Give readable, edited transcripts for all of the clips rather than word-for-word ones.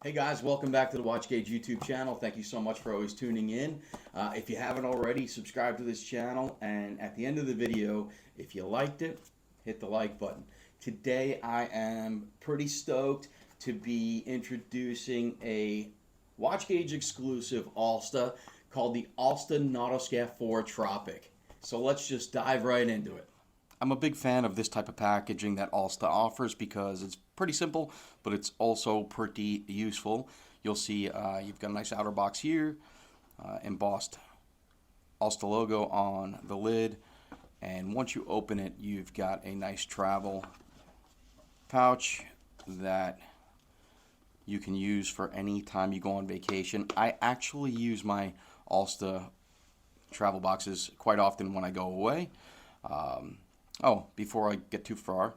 Hey guys, welcome back to the WatchGauge YouTube channel. Thank you so much for always tuning in. If you haven't already, subscribe to this channel, and at the end of the video, if you liked it, hit the like button. Today I am pretty stoked to be introducing a WatchGauge exclusive Alsta called the Alsta Nautoscaph IV Tropic. So let's just dive right into it. I'm a big fan of this type of packaging that Alsta offers because it's pretty simple, but it's also pretty useful. You'll see you've got a nice outer box here, embossed Alsta logo on the lid, and once you open it, you've got a nice travel pouch that you can use for any time you go on vacation. I actually use my Alsta travel boxes quite often when I go away. Before I get too far,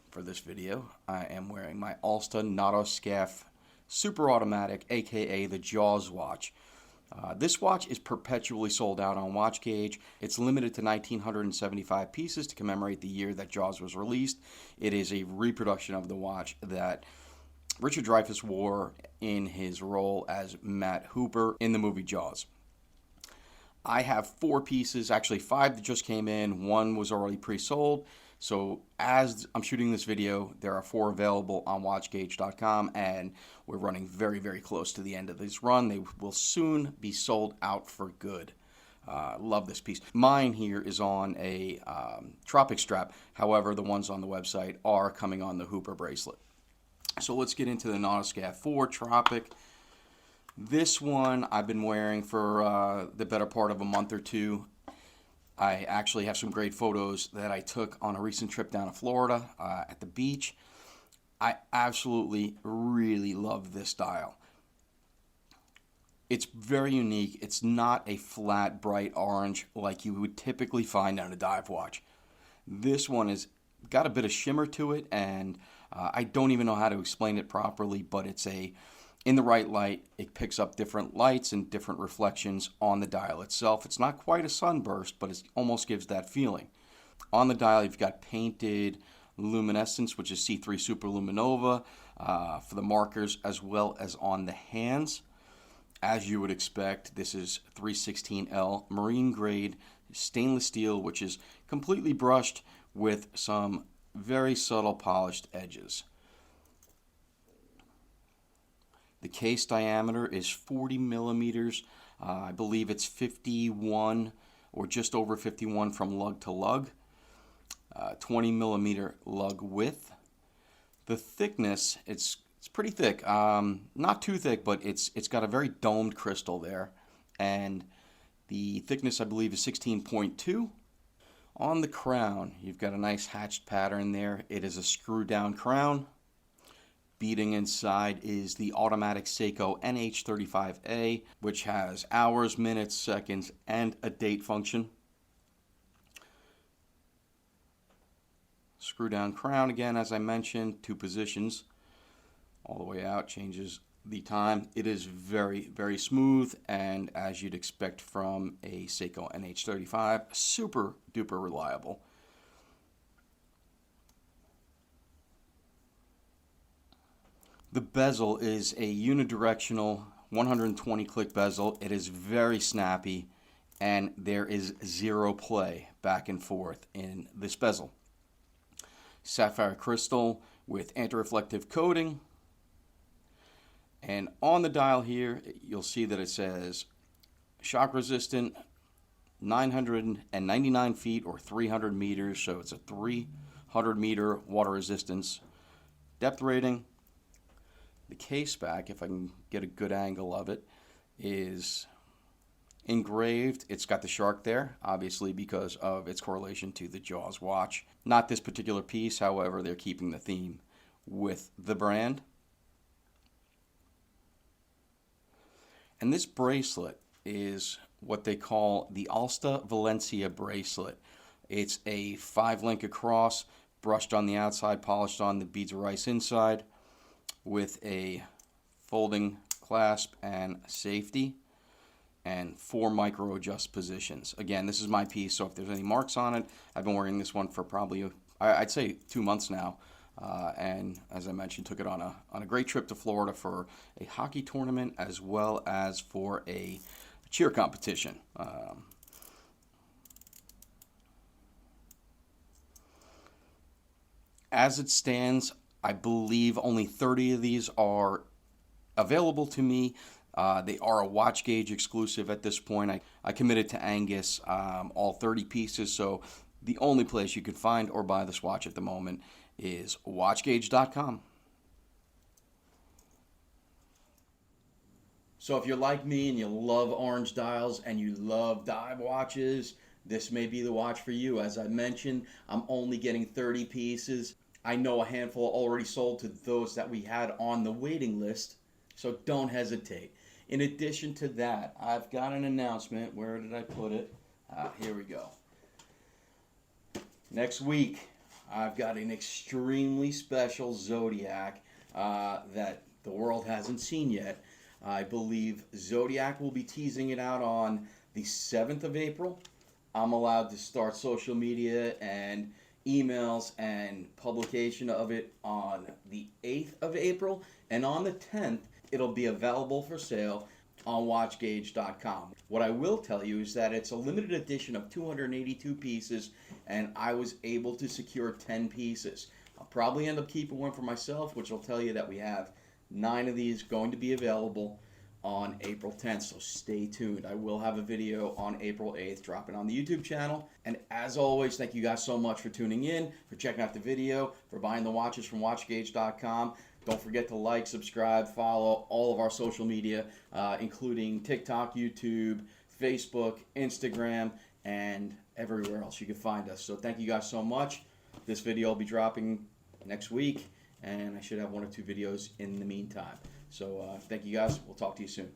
for this video, I am wearing my Alsta Nautoscaph Super Automatic, aka the Jaws watch. This watch is perpetually sold out on WatchGauge. It's limited to 1,975 pieces to commemorate the year that Jaws was released. It is a reproduction of the watch that Richard Dreyfuss wore in his role as Matt Hooper in the movie Jaws. I have 4 pieces, actually 5 that just came in. 1 was already pre-sold. So as I'm shooting this video, there are 4 available on WatchGauge.com, and we're running very, very close to the end of this run. They will soon be sold out for good. Love this piece. Mine here is on a Tropic strap. However, the ones on the website are coming on the Hooper bracelet. So let's get into the Nautoscaph IV Tropic. This one I've been wearing for the better part of a month or two. I actually have some great photos that I took on a recent trip down to Florida at the beach. I absolutely really love this dial. It's very unique. It's not a flat, bright orange like you would typically find on a dive watch. This one has got a bit of shimmer to it, and I don't even know how to explain it properly, but it's in the right light, it picks up different lights and different reflections on the dial itself. It's not quite a sunburst, but it almost gives that feeling. On the dial, you've got painted luminescence, which is C3 Superluminova for the markers, as well as on the hands. As you would expect, this is 316L marine grade stainless steel, which is completely brushed with some very subtle polished edges. The case diameter is 40 millimeters. I believe it's 51 or just over 51 from lug to lug. 20 millimeter lug width. The thickness, it's pretty thick. Not too thick, but it's got a very domed crystal there. And the thickness, I believe, is 16.2. On the crown, you've got a nice hatched pattern there. It is a screw down crown. Beading inside is the automatic Seiko NH35A, which has hours, minutes, seconds, and a date function. Screw down crown again, as I mentioned, 2 positions. All the way out, changes the time. It is very, very smooth, and as you'd expect from a Seiko NH35, super duper reliable. The bezel is a unidirectional 120 click bezel. It is very snappy, and there is zero play back and forth in this bezel. Sapphire crystal with anti-reflective coating. And on the dial here, you'll see that it says shock resistant, 999 feet or 300 meters. So it's a 300 meter water resistance. Depth rating. The case back, if I can get a good angle of it, is engraved. It's got the shark there, obviously because of its correlation to the Jaws watch. Not this particular piece, however, they're keeping the theme with the brand. And this bracelet is what they call the Alsta Valencia bracelet. It's a 5-link across, brushed on the outside, polished on the beads of rice inside, with a folding clasp and safety, and 4 micro adjust positions. Again, this is my piece, so if there's any marks on it, I've been wearing this one for probably, I'd say 2 months now. And as I mentioned, took it on a great trip to Florida for a hockey tournament as well as for a cheer competition. As it stands, I believe only 30 of these are available to me. They are a WatchGauge exclusive at this point. I committed to Angus all 30 pieces, so the only place you can find or buy this watch at the moment is WatchGauge.com. So if you're like me and you love orange dials and you love dive watches, this may be the watch for you. As I mentioned, I'm only getting 30 pieces. I know a handful already sold to those that we had on the waiting list, so don't hesitate. In addition to that, I've got an announcement. Where did I put it? Here we go. Next week, I've got an extremely special Zodiac that the world hasn't seen yet. I believe Zodiac will be teasing it out on the 7th of April. I'm allowed to start social media and emails and publication of it on the 8th of April. And on the 10th, it'll be available for sale on WatchGauge.com. What I will tell you is that it's a limited edition of 282 pieces, and I was able to secure 10 pieces. I'll probably end up keeping one for myself, which will tell you that we have 9 of these going to be available on April 10th, so stay tuned. I will have a video on April 8th dropping on the YouTube channel. And as always, thank you guys so much for tuning in, for checking out the video, for buying the watches from WatchGauge.com. Don't forget to like, subscribe, follow all of our social media, including TikTok, YouTube, Facebook, Instagram, and everywhere else you can find us. So thank you guys so much. This video will be dropping next week, and I should have 1 or 2 videos in the meantime. So thank you guys. We'll talk to you soon.